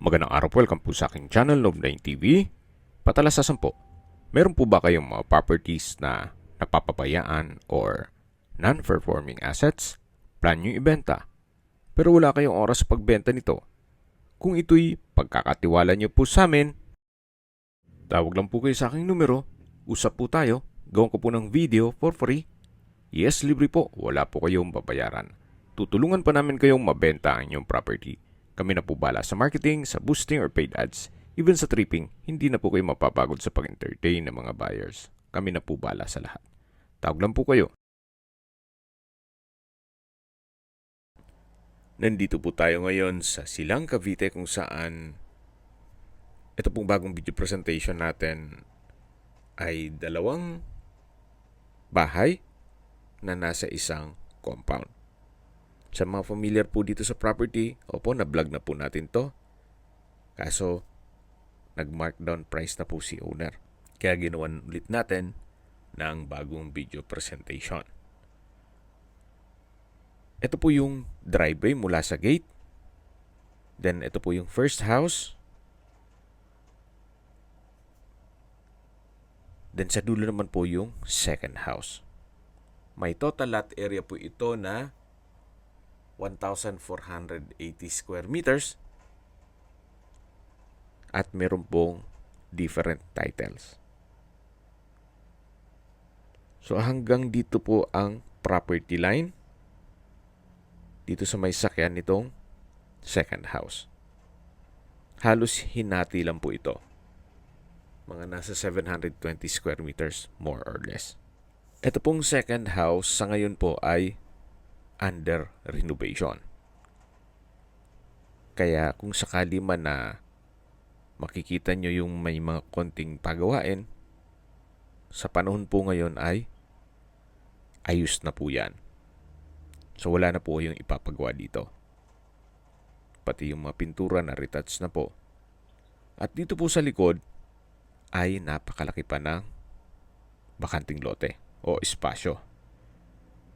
Magandang araw po, welcome po sa aking channel, Love9 TV. Patalasasan po, meron po ba kayong mga properties na napapabayaan or non-performing assets? Plan nyo ibenta, pero wala kayong oras sa pagbenta nito. Kung ito'y pagkakatiwala nyo po sa amin, tawag lang po kayo sa aking numero, usap po tayo, gawin ko po ng video for free. Yes, libre po, wala po kayong babayaran. Tutulungan pa namin kayong mabenta ang inyong property. Kami na po bala sa marketing, sa boosting or paid ads. Even sa tripping, hindi na po kayo mapapagod sa pag-entertain ng mga buyers. Kami na po bala sa lahat. Tawag lang po kayo. Nandito po tayo ngayon sa Silang, Cavite kung saan ito pong bagong video presentation natin ay dalawang bahay na nasa isang compound. Sa mga familiar po dito sa property, opo, na-vlog na po natin to. Kaso, nag-markdown price na po si owner. Kaya ginawan ulit natin ng bagong video presentation. Ito po yung driveway mula sa gate. Then, ito po yung first house. Then, sa dulo naman po yung second house. May total lot area po ito na 1,480 square meters at meron pong different titles. So hanggang dito po ang property line dito sa may sakyan nitong second house. Halos hinati lang po ito. Mga nasa 720 square meters more or less. Ito pong second house sa ngayon po ay under renovation. Kaya kung sakali man na makikita nyo yung may mga konting pagawain, sa panahon po ngayon ay ayos na po yan. So wala na po yung ipapagawa dito. Pati yung mga pintura na retouch na po. At dito po sa likod ay napakalaki pa ng bakanting lote o espasyo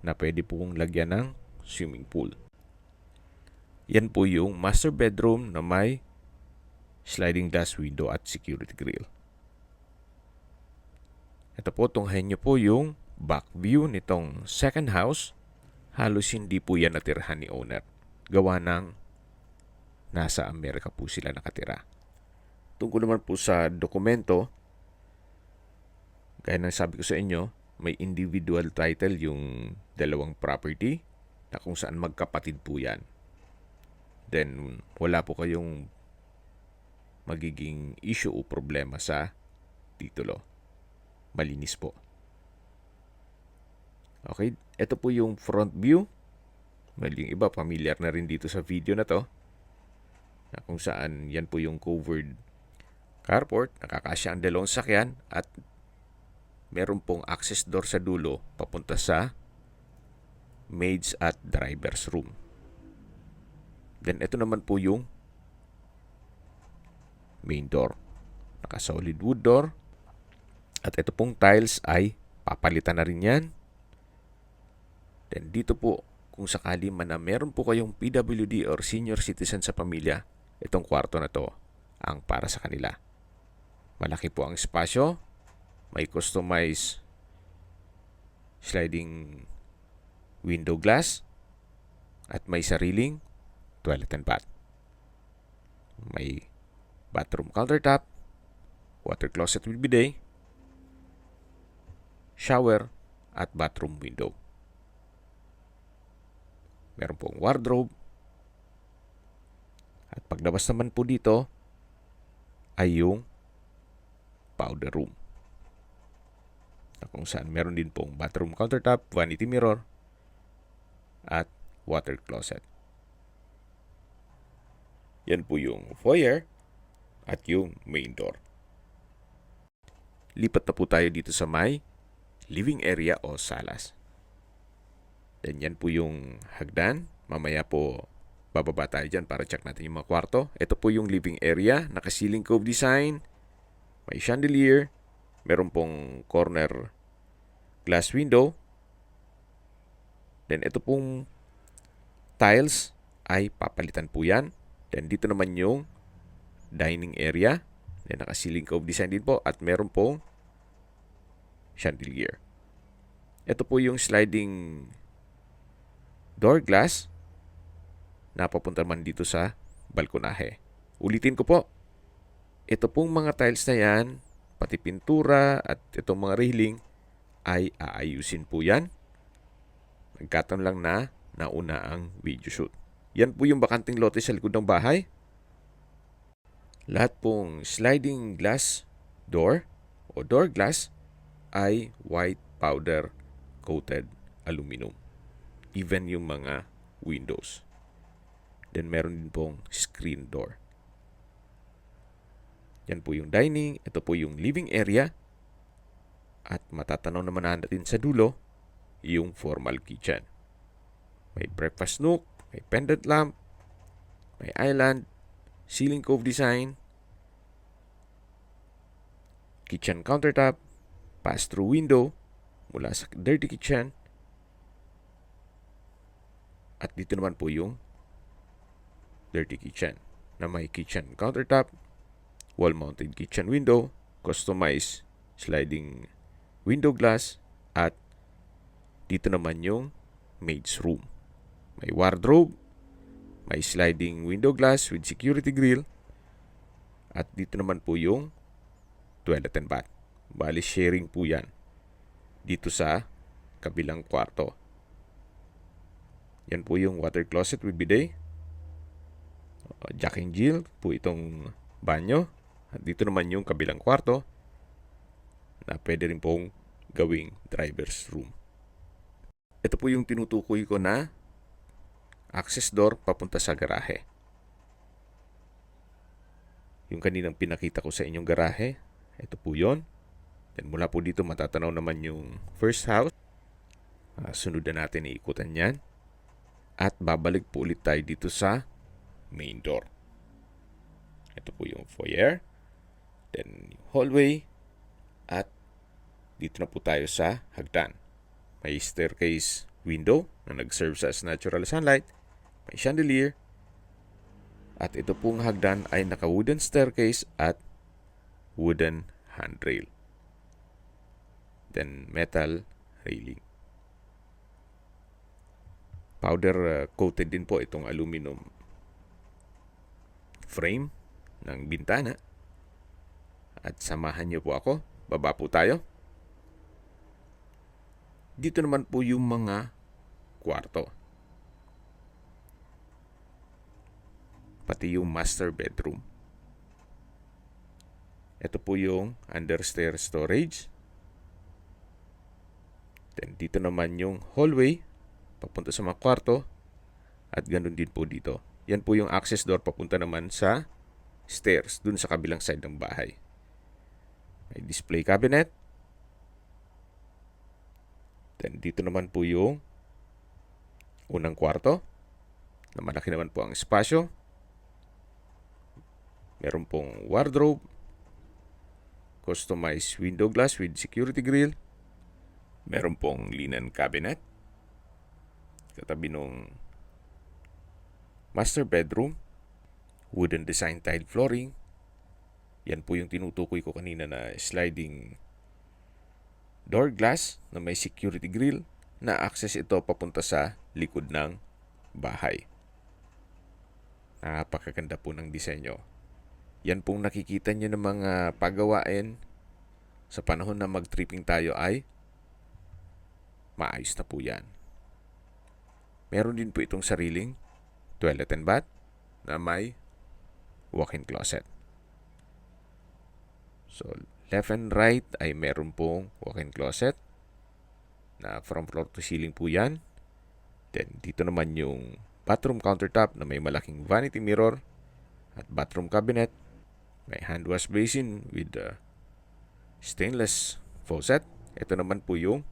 na pwede pong lagyan ng swimming pool. Yan po yung master bedroom na may sliding glass window at security grill. Ito po, tunghayin nyo po yung back view nitong second house. Halos hindi po yan natirhan ni owner. Gawa ng nasa Amerika po sila nakatira. Tungkol naman po sa dokumento, gaya ng sabi ko sa inyo, may individual title yung dalawang property na kung saan magkapatid po yan. Then, wala po kayong magiging issue o problema sa titulo. Malinis po. Okay, ito po yung front view. Well, yung iba, familiar na rin dito sa video na to. Na kung saan yan po yung covered carport. Nakakasya ang dalawang sakyan at meron pong access door sa dulo papunta sa maids at driver's room. Then, ito naman po yung main door. Naka-solid wood door. At ito pong tiles ay papalitan na rin yan. Then, dito po, kung sakali man na meron po kayong PWD or senior citizen sa pamilya, itong kwarto na to ang para sa kanila. Malaki po ang espasyo. May customized sliding window glass at may sariling toilet and bath. May bathroom countertop, water closet with bidet, shower at bathroom window. Meron pong wardrobe. At paglabas naman po dito ay yung powder room. Na kung saan meron din pong bathroom countertop, vanity mirror, at water closet. Yan po yung foyer at yung main door. Lipat na po tayo dito sa may living area o salas. Then yan po yung hagdan. Mamaya po bababa tayo dyan para check natin yung mga kwarto. Ito po yung living area. Naka-ceiling cove design. May chandelier. Meron pong corner glass window. Then ito pong tiles ay papalitan po yan. Then dito naman yung dining area. Then naka-ceiling cove design din po at meron pong chandelier. Ito po yung sliding door glass na papunta man dito sa balkonahe. Ulitin ko po, ito pong mga tiles na yan, pati pintura at itong mga railing ay aayusin po yan. Nagkataon lang na nauna ang video shoot. Yan po yung bakanting lote sa likod ng bahay. Lahat pong sliding glass door o door glass ay white powder coated aluminum. Even yung mga windows. Then meron din pong screen door. Yan po yung dining. Ito po yung living area. At matatanaw naman natin sa dulo yung formal kitchen. May breakfast nook, may pendant lamp, may island, ceiling cove design, kitchen countertop, pass-through window mula sa dirty kitchen. At dito naman po yung dirty kitchen na may kitchen countertop, wall-mounted kitchen window, customized sliding window glass, at dito naman yung maid's room. May wardrobe, may sliding window glass with security grill, at dito naman po yung toilet and bath. Bali, sharing po yan dito sa kabilang kwarto. Yan po yung water closet with bidet. Jack and Jill po itong banyo. At dito naman yung kabilang kwarto na pwede rin pong gawing driver's room. Ito po yung tinutukoy ko na access door papunta sa garahe. Yung kaninang pinakita ko sa inyong garahe, ito po yon. Then mula po dito matatanaw naman yung first house. Sunod na natin iikutan yan. At babalik po ulit tayo dito sa main door. Ito po yung foyer. Then yung hallway. At dito na po tayo sa hagdan. May staircase window na nag-serve as natural sunlight. May chandelier. At ito pong hagdan ay naka-wooden staircase at wooden handrail. Then metal railing. Powder coated din po itong aluminum frame ng bintana. At samahan niyo po ako. Baba po tayo. Dito naman po yung mga kwarto. Pati yung master bedroom. Ito po yung understair storage. Then dito naman yung hallway papunta sa mga kwarto. At ganun din po dito. Yan po yung access door papunta naman sa stairs dun sa kabilang side ng bahay. May display cabinet. Then dito naman po yung unang kwarto na malaki naman po ang espasyo. Meron pong wardrobe, customized window glass with security grill. Meron pong linen cabinet. Katabi nung master bedroom, wooden design tile flooring. Yan po yung tinutukoy ko kanina na sliding door glass na may security grill na access ito papunta sa likod ng bahay. Napakaganda po ng disenyo. Yan pong nakikita nyo ng mga pagawain sa panahon na mag-tripping tayo ay maayos na po yan. Meron din po itong sariling toilet and bath na may walk-in closet. So, left and right ay meron pong walk-in closet na from floor to ceiling po yan. Then, dito naman yung bathroom countertop na may malaking vanity mirror at bathroom cabinet. May hand wash basin with stainless faucet. Ito naman po yung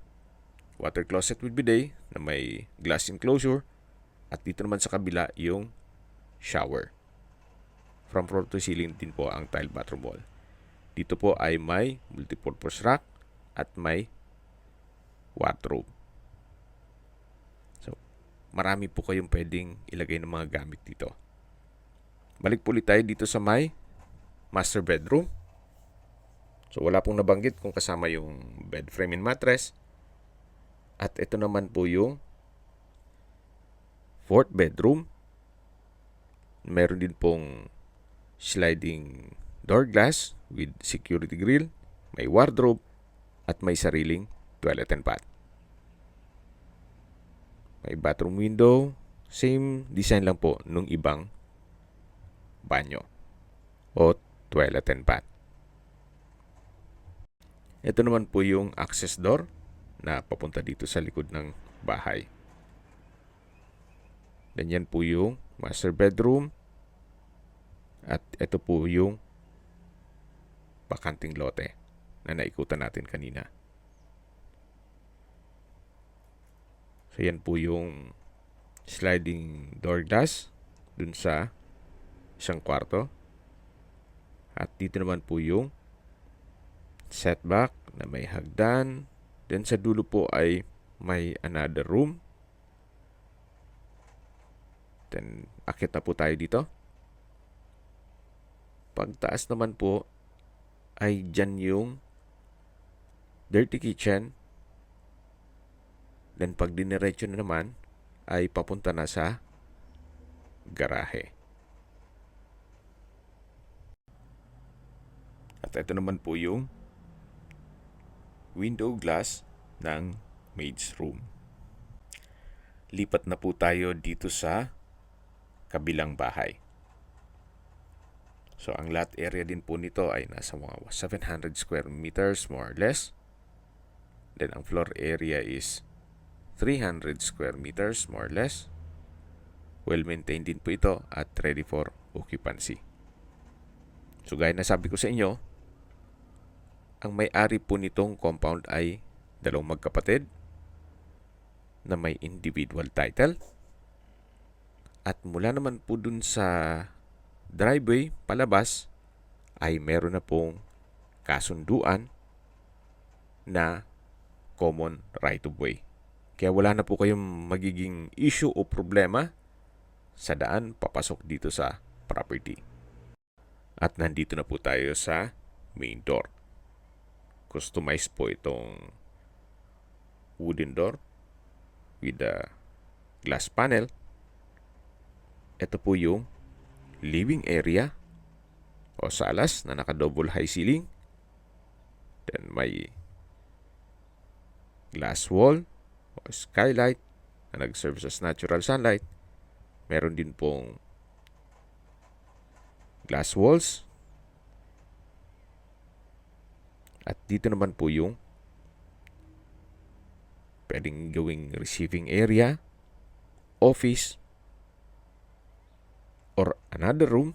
water closet with bidet na may glass enclosure. At dito naman sa kabila yung shower. From floor to ceiling din po ang tile bathroom wall. Dito po ay may multipurpose rack at may wardrobe. So, marami po kayong pwedeng ilagay ng mga gamit dito. Balik po ulit tayo dito sa may master bedroom. So wala pong nabanggit kung kasama yung bed frame and mattress. At ito naman po yung fourth bedroom. Meron din pong sliding door glass with security grill, may wardrobe, at may sariling toilet and bath. May bathroom window, same design lang po nung ibang banyo o toilet and bath. Ito naman po yung access door na papunta dito sa likod ng bahay. Ganyan po yung master bedroom. At ito po yung bakanting lote na naikutan natin kanina. So yan po yung sliding door glass dun sa isang kwarto. At dito naman po yung setback na may hagdan. Then sa dulo po ay may another room. Then akit na po tayo dito. Pagtaas naman po ay dyan yung dirty kitchen. Then pag diniretso na naman ay papunta na sa garahe. At ito naman po yung window glass ng maid's room. Lipat na po tayo dito sa kabilang bahay. So, ang lot area din po nito ay nasa mga 700 square meters more or less. Then, ang floor area is 300 square meters more or less. Well-maintained din po ito at ready for occupancy. So, gaya na sabi ko sa inyo, ang may-ari po nitong compound ay dalawang magkapatid na may individual title. At mula naman po dun sa driveway palabas ay meron na pong kasunduan na common right of way. Kaya wala na po kayong magiging issue o problema sa daan papasok dito sa property. At nandito na po tayo sa main door. Customized po itong wooden door with a glass panel. Ito po yung living area o salas na naka-double high ceiling. Then may glass wall o skylight na nag-serve as natural sunlight. Meron din pong glass walls. At dito naman po yung pwedeng gawing receiving area, office, or another room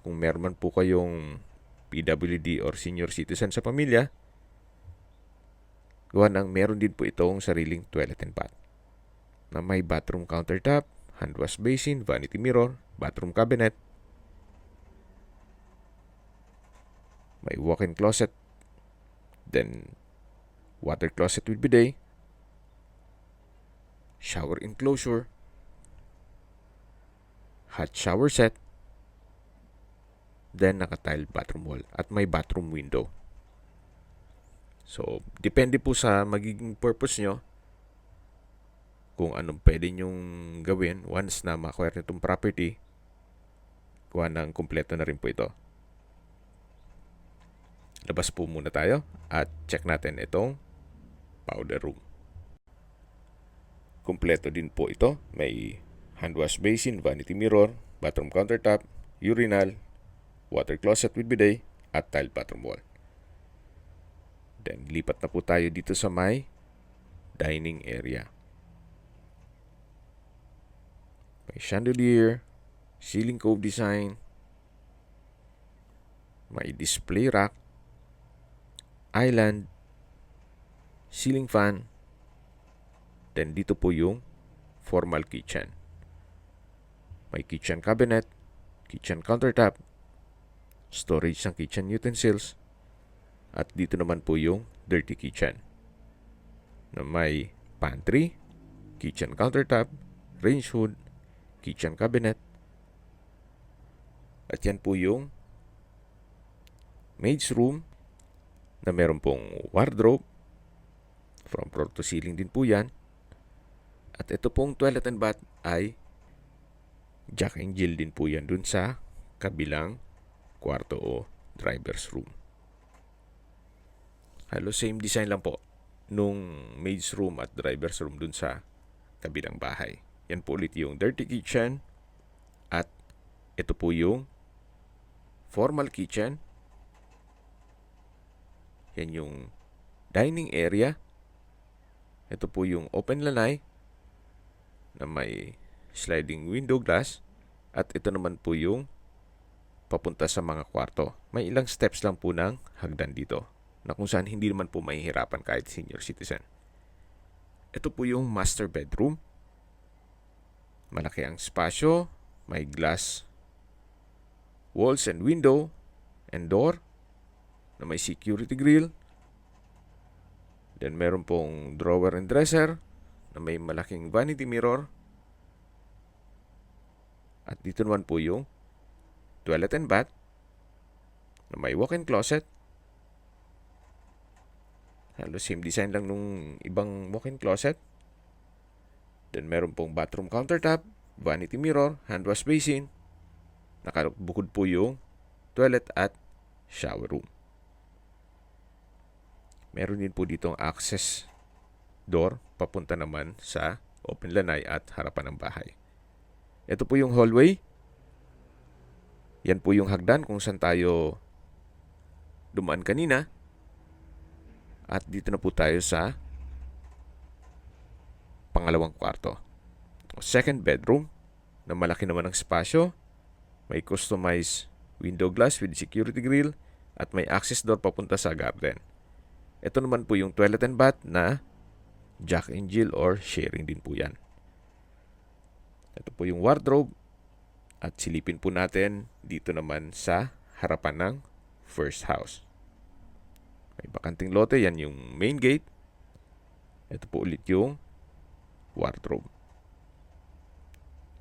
kung meron man po kayong PWD or senior citizen sa pamilya. Gawa ng meron din po itong sariling toilet and bath na may bathroom countertop, hand wash basin, vanity mirror, bathroom cabinet, may walk-in closet, then water closet with bidet, shower enclosure, hot shower set, then naka-tile bathroom wall at may bathroom window. So, depende po sa magiging purpose nyo kung anong pwede nyong gawin once na ma-acquire nitong property. Kuha ng kumpleto na rin po ito. Labas po muna tayo at check natin itong powder room. Kumpleto din po ito. May hand wash basin, vanity mirror, bathroom countertop, urinal, water closet with bidet, at tile bathroom wall. Then, lipat na po tayo dito sa may dining area. May chandelier, ceiling cove design, may display rack, island, ceiling fan, then dito po yung formal kitchen. May kitchen cabinet, kitchen countertop, storage ng kitchen utensils, at dito naman po yung dirty kitchen na may pantry, kitchen countertop, range hood, kitchen cabinet. At yan po yung maid's room na meron pong wardrobe. From floor to ceiling din po yan. At ito pong toilet and bath ay Jack and Jill din po yan dun sa kabilang kwarto o driver's room. Halos same design lang po nung maid's room at driver's room dun sa kabilang bahay. Yan po ulit yung dirty kitchen at ito po yung formal kitchen. Yan yung dining area. Ito po yung open lanai na may sliding window glass at ito naman po yung papunta sa mga kwarto. May ilang steps lang po ng hagdan dito na kung saan hindi naman po mahihirapan kahit senior citizen. Ito po yung master bedroom. Malaki ang spasyo, may glass walls and window and door na may security grill. Then meron pong drawer and dresser na may malaking vanity mirror. At dito naman po yung toilet and bath na may walk-in closet. Halos same design lang nung ibang walk-in closet. Then meron pong bathroom countertop, vanity mirror, hand wash basin. Nakabukod po yung toilet at shower room. Meron din po ditong access door papunta naman sa open lanai at harapan ng bahay. Ito po yung hallway. Yan po yung hagdan kung saan tayo dumaan kanina. At dito na po tayo sa pangalawang kwarto. Second bedroom na malaki naman ang spasyo. May customized window glass with security grill at may access door papunta sa garden. Ito naman po yung toilet and bath na Jack and Jill or sharing din po yan. Ito po yung wardrobe at silipin po natin dito naman sa harapan ng first house. May bakanting lote, yan yung main gate. Ito po ulit yung wardrobe.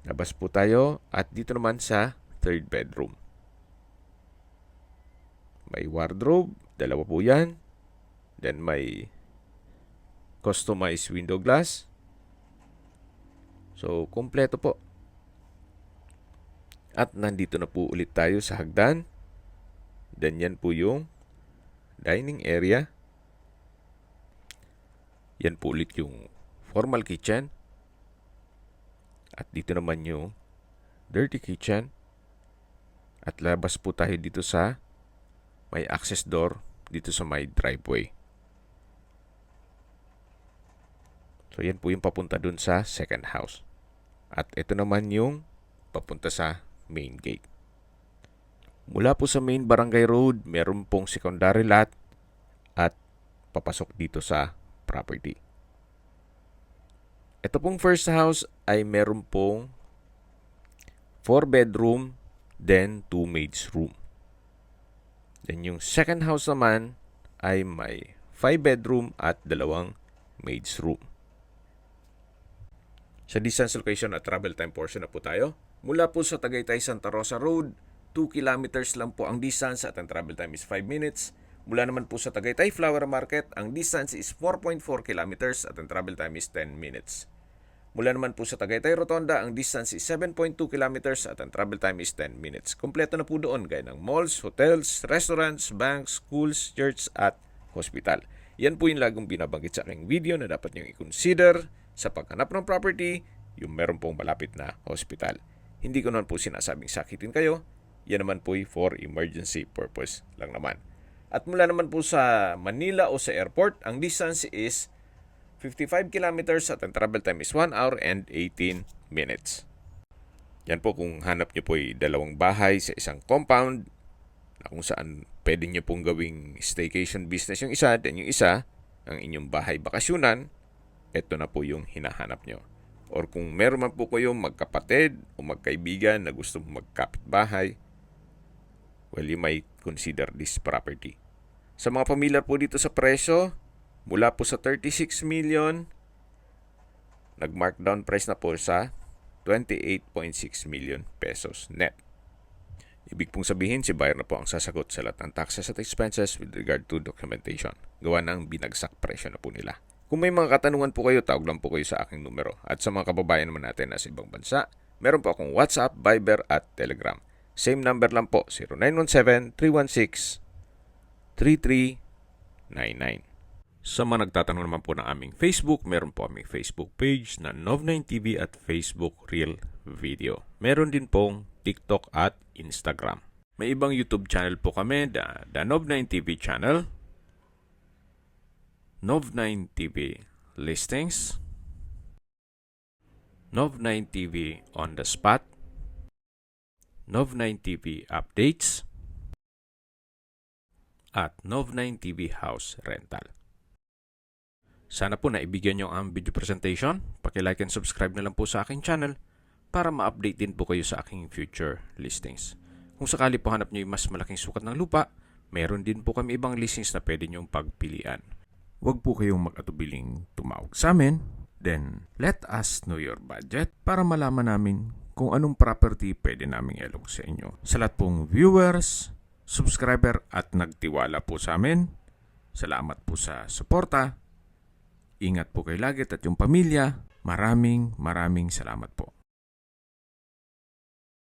Labas po tayo at dito naman sa third bedroom. May wardrobe, dalawa po yan. Then may customized window glass. So, kompleto po. At nandito na po ulit tayo sa hagdan. Then yan po yung dining area. Yan po ulit yung formal kitchen. At dito naman yung dirty kitchen. At labas po tayo dito sa may access door dito sa may driveway. So yan po yung papunta dun sa second house. At ito naman yung papunta sa main gate. Mula po sa main barangay road, meron pong secondary lot at papasok dito sa property. Ito pong first house ay meron pong 4 bedroom, then 2 maids room. Then yung second house naman ay may 5 bedroom at 2 maids room. Sa distance, location at travel time portion na po tayo. Mula po sa Tagaytay Santa Rosa Road, 2 kilometers lang po ang distance at ang travel time is 5 minutes. Mula naman po sa Tagaytay Flower Market, ang distance is 4.4 kilometers at ang travel time is 10 minutes. Mula naman po sa Tagaytay Rotonda, ang distance is 7.2 kilometers at ang travel time is 10 minutes. Kompleto na po doon gaya ng malls, hotels, restaurants, banks, schools, church at hospital. Yan po yung lagong binabanggit sa aking video na dapat nyo i-consider sa paghanap ng property, yung meron pong malapit na hospital. Hindi ko naman po sinasabing sakitin kayo. Yan naman po for emergency purpose lang naman. At mula naman po sa Manila o sa airport, ang distance is 55 kilometers at ang travel time is 1 hour and 18 minutes. Yan po kung hanap nyo po ay dalawang bahay sa isang compound na kung saan pwede nyo pong gawing staycation business yung isa, then yung isa, ang inyong bahay bakasyunan, ito na po yung hinahanap nyo. Or kung meron man po kayong magkapatid o magkaibigan na gusto magkapitbahay, well, you might consider this property. Sa mga familiar po dito sa presyo, mula po sa 36 million, nag-markdown price na po sa 28.6 million pesos net. Ibig pong sabihin, si buyer na po ang sasagot sa lahat ng taxes at expenses with regard to documentation. Gawa ng binagsak presyo na po nila. Kung may mga katanungan po kayo, tawag lang po kayo sa aking numero. At sa mga kababayan naman natin na sa ibang bansa, meron po akong WhatsApp, Viber at Telegram. Same number lang po, 0917-316-3399. Sa mga nagtatanong naman po ng aming Facebook, meron po aming Facebook page na Nov9TV at Facebook Real Video. Meron din pong TikTok at Instagram. May ibang YouTube channel po kami, the Nov9TV channel, Nov9TV Listings, Nov9TV On The Spot, Nov9TV Updates, at Nov9TV House Rental. Sana po naibigyan nyo ang video presentation. Paki-like and subscribe na lang po sa aking channel para ma-update din po kayo sa aking future listings. Kung sakali po hanap nyo yung mas malaking sukat ng lupa, meron din po kami ibang listings na pwede nyong pagpilian. Huwag po kayong mag-atubiling tumawag sa amin. Then, let us know your budget para malaman namin kung anong property pwede naming ilog sa inyo. Sa lahat pong viewers, subscriber at nagtiwala po sa amin, salamat po sa suporta. Ingat po kayo lagi at yung pamilya. Maraming salamat po.